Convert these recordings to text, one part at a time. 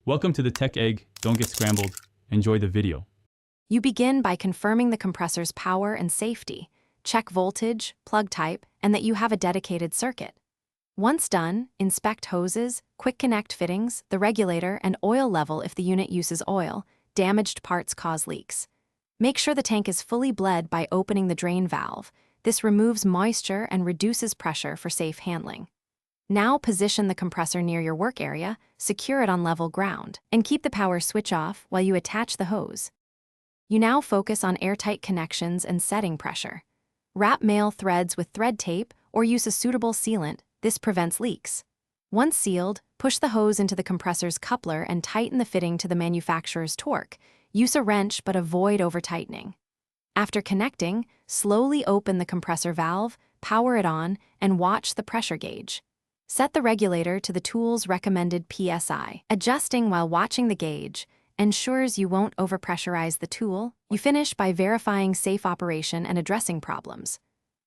Welcome to the Tech Egg. Don't get scrambled. Enjoy the video. You begin by confirming the compressor's power and safety. Check voltage, plug type, and that you have a dedicated circuit. Once done, inspect hoses, quick connect fittings, the regulator, and oil level if the unit uses oil. Damaged parts cause leaks. Make sure the tank is fully bled by opening the drain valve. This removes moisture and reduces pressure for safe handling. Now position the compressor near your work area, secure it on level ground, and keep the power switch off while you attach the hose. You now focus on airtight connections and setting pressure. Wrap male threads with thread tape or use a suitable sealant. This prevents leaks. Once sealed, push the hose into the compressor's coupler and tighten the fitting to the manufacturer's torque. Use a wrench but avoid over-tightening. After connecting, slowly open the compressor valve, power it on, and watch the pressure gauge. Set the regulator to the tool's recommended PSI. Adjusting while watching the gauge ensures you won't overpressurize the tool. You finish by verifying safe operation and addressing problems.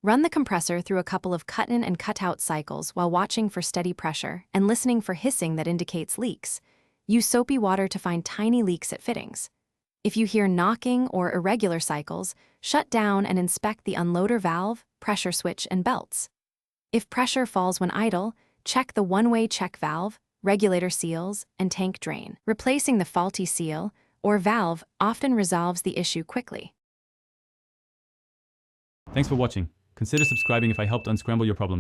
Run the compressor through a couple of cut-in and cut-out cycles while watching for steady pressure and listening for hissing that indicates leaks. Use soapy water to find tiny leaks at fittings. If you hear knocking or irregular cycles, shut down and inspect the unloader valve, pressure switch, and belts. If pressure falls when idle, check the one-way check valve, regulator seals, and tank drain. Replacing the faulty seal or valve often resolves the issue quickly. Thanks for watching. Consider subscribing if I helped unscramble your problems.